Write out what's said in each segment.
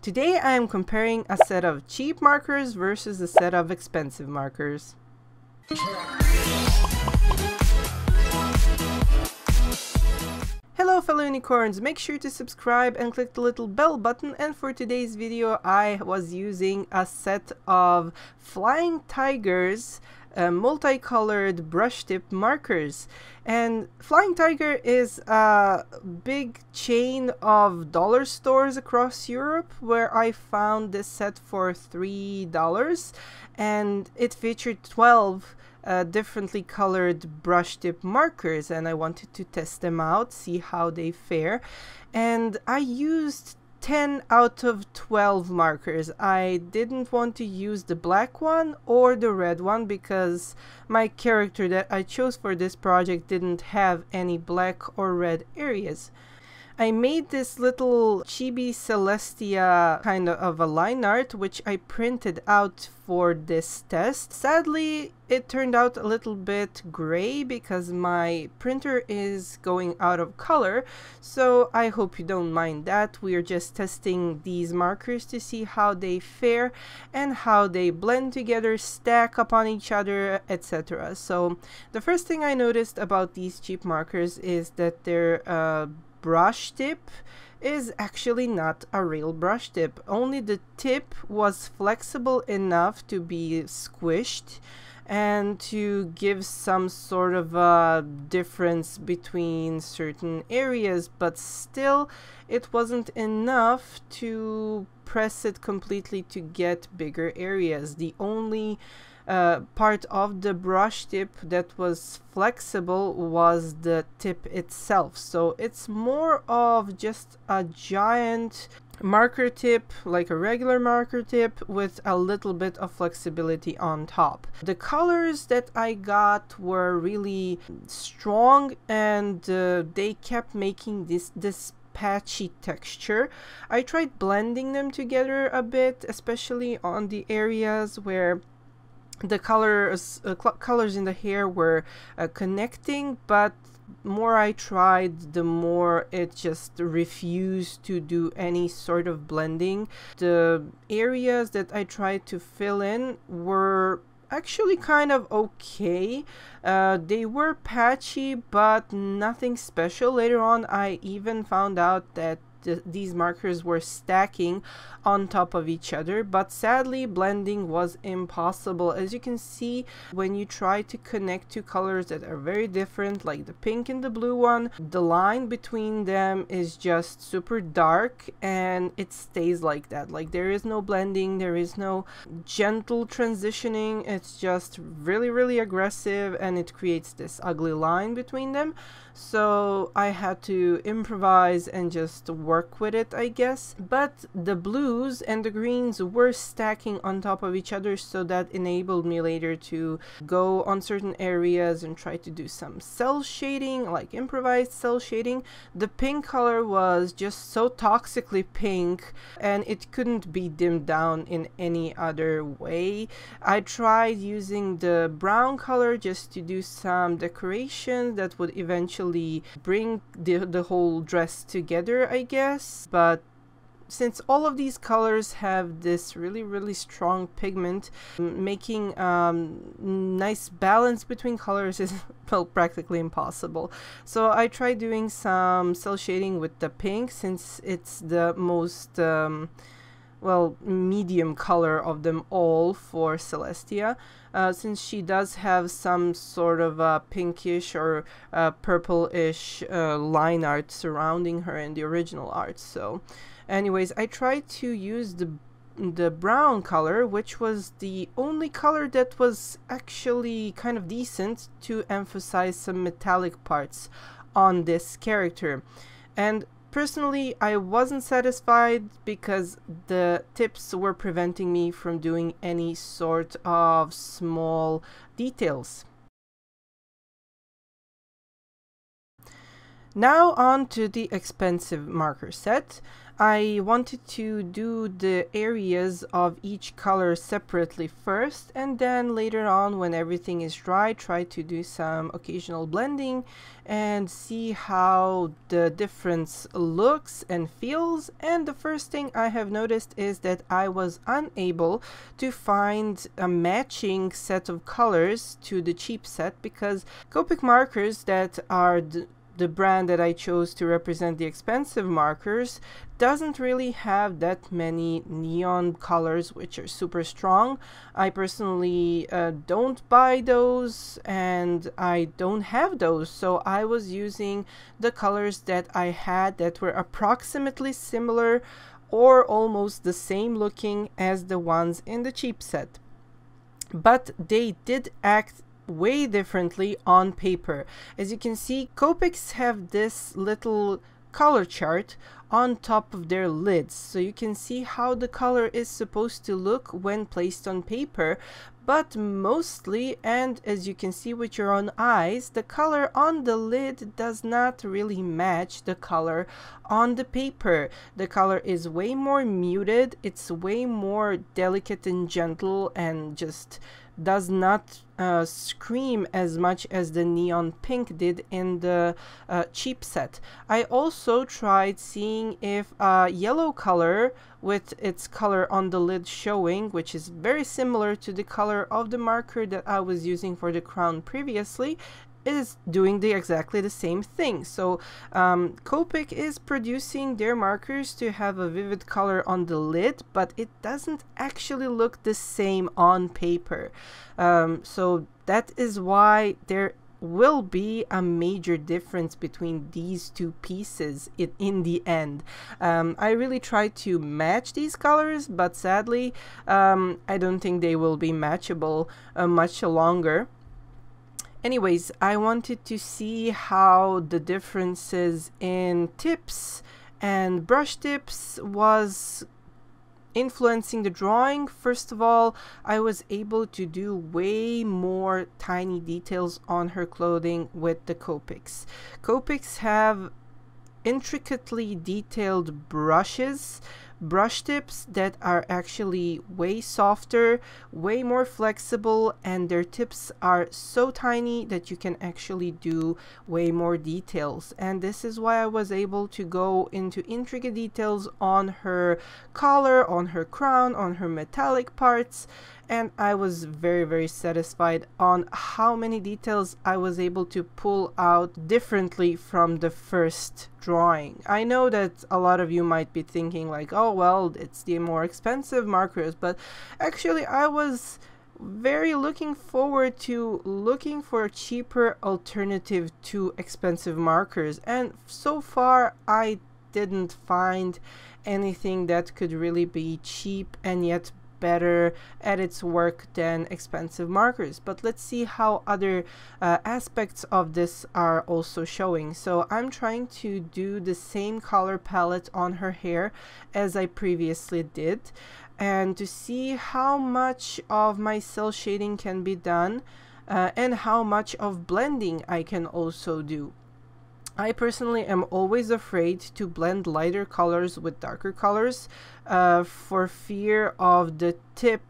Today I am comparing a set of cheap markers versus a set of expensive markers. Hello fellow unicorns, make sure to subscribe and click the little bell button, and for today's video I was using a set of Flying Tigers multicolored brush tip markers. And Flying Tiger is a big chain of dollar stores across Europe where I found this set for $3, and it featured 12 differently colored brush tip markers, and I wanted to test them out, see how they fare. And I used 10 out of 12 markers. I didn't want to use the black one or the red one because my character that I chose for this project didn't have any black or red areas. I made this little chibi Celestia kind of a line art, which I printed out for this test. Sadly, it turned out a little bit gray because my printer is going out of color, so I hope you don't mind that. We are just testing these markers to see how they fare and how they blend together, stack upon each other, etc. So the first thing I noticed about these cheap markers is that they're brush tip is actually not a real brush tip. Only the tip was flexible enough to be squished and to give some sort of a difference between certain areas, but still it wasn't enough to press it completely to get bigger areas. The only part of the brush tip that was flexible was the tip itself, so it's more of just a giant marker tip, like a regular marker tip, with a little bit of flexibility on top. The colors that I got were really strong, and they kept making this patchy texture. I tried blending them together a bit, especially on the areas where the colors in the hair were connecting, but more I tried, the more it just refused to do any sort of blending. The areas that I tried to fill in were actually kind of okay. They were patchy, but nothing special. Later on, I even found out that these markers were stacking on top of each other, but sadly blending was impossible. As you can see, when you try to connect two colors that are very different, like the pink and the blue one, the line between them is just super dark and it stays like that. Like, there is no blending, there is no gentle transitioning, it's just really aggressive, and it creates this ugly line between them. So I had to improvise and just work with it, I guess. But the blues and the greens were stacking on top of each other, so that enabled me later to go on certain areas and try to do some cell shading, like improvised cell shading. The pink color was just so toxically pink, and it couldn't be dimmed down in any other way. I tried using the brown color just to do some decoration that would eventually bring the whole dress together, I guess. But since all of these colors have this really strong pigment, making nice balance between colors is, well, practically impossible. So I tried doing some cell shading with the pink, since it's the most well, medium color of them all for Celestia, since she does have some sort of a pinkish or purplish line art surrounding her in the original art. So anyways, I tried to use the brown color, which was the only color that was actually kind of decent to emphasize some metallic parts on this character. And personally, I wasn't satisfied because the tips were preventing me from doing any sort of small details. Now on to the expensive marker set. I wanted to do the areas of each color separately first, and then later on, when everything is dry, try to do some occasional blending and see how the difference looks and feels. And the first thing I have noticed is that I was unable to find a matching set of colors to the cheap set, because Copic markers that are the brand that I chose to represent the expensive markers doesn't really have that many neon colors which are super strong. I personally don't buy those, and I don't have those, so I was using the colors that I had that were approximately similar or almost the same looking as the ones in the cheap set. But they did act way differently on paper. As you can see, Copics have this little color chart on top of their lids, so you can see how the color is supposed to look when placed on paper. But mostly, and as you can see with your own eyes, the color on the lid does not really match the color on the paper. The color is way more muted, it's way more delicate and gentle, and just does not scream as much as the neon pink did in the cheap set. I also tried seeing if yellow color with its color on the lid showing, which is very similar to the color of the marker that I was using for the crown previously, is doing exactly the same thing. So Copic is producing their markers to have a vivid color on the lid, but it doesn't actually look the same on paper. So that is why there will be a major difference between these two pieces in the end. I really tried to match these colors, but sadly I don't think they will be matchable much longer. Anyways, I wanted to see how the differences in tips and brush tips was influencing the drawing. First of all, I was able to do way more tiny details on her clothing with the Copics. Copics have intricately detailed brush tips that are actually way softer, way more flexible, and their tips are so tiny that you can actually do way more details. And this is why I was able to go into intricate details on her collar, on her crown, on her metallic parts, and I was very, very satisfied on how many details I was able to pull out differently from the first drawing. I know that a lot of you might be thinking like, oh well, it's the more expensive markers, but actually I was very looking forward to looking for a cheaper alternative to expensive markers, and so far I didn't find anything that could really be cheap and yet better at its work than expensive markers. But let's see how other aspects of this are also showing. So I'm trying to do the same color palette on her hair as I previously did, and to see how much of my cell shading can be done and how much of blending I can also do. I personally am always afraid to blend lighter colors with darker colors for fear of the tip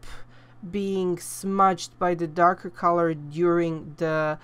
being smudged by the darker color during the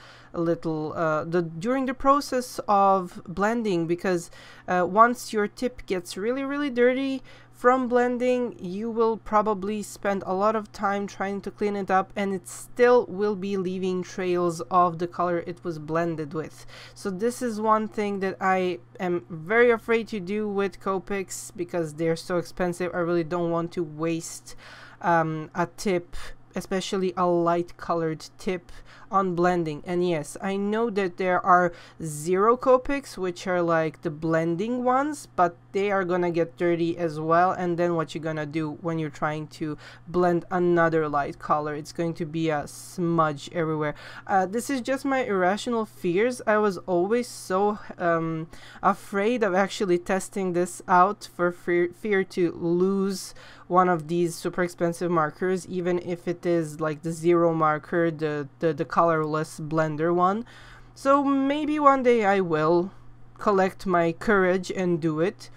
during the process of blending, because once your tip gets really dirty from blending, you will probably spend a lot of time trying to clean it up, and it still will be leaving trails of the color it was blended with. So this is one thing that I am very afraid to do with Copics, because they're so expensive. I really don't want to waste a tip, especially a light colored tip, on blending. And yes, I know that there are zero Copics, which are like the blending ones, but they are gonna get dirty as well. And then what you're gonna do when you're trying to blend another light color? It's going to be a smudge everywhere. This is just my irrational fears. I was always so afraid of actually testing this out for fear to lose one of these super expensive markers, even if it is like the zero marker, the colorless blender one. So maybe one day I will collect my courage and do it.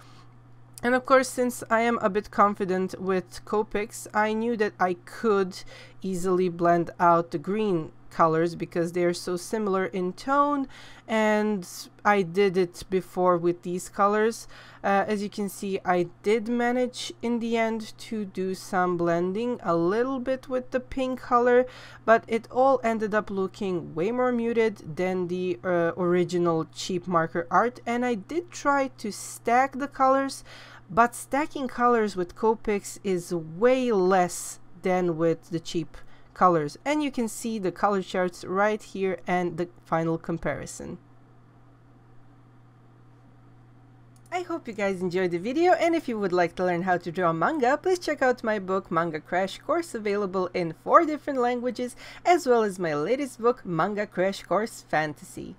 And of course, since I am a bit confident with Copics, I knew that I could easily blend out the green colors because they are so similar in tone, and I did it before with these colors. As you can see, I did manage in the end to do some blending a little bit with the pink color, but it all ended up looking way more muted than the original cheap marker art. And I did try to stack the colors, but stacking colors with Copics is way less than with the cheap colors, and you can see the color charts right here and the final comparison. I hope you guys enjoyed the video, and if you would like to learn how to draw manga, please check out my book Manga Crash Course, available in 4 different languages, as well as my latest book Manga Crash Course Fantasy.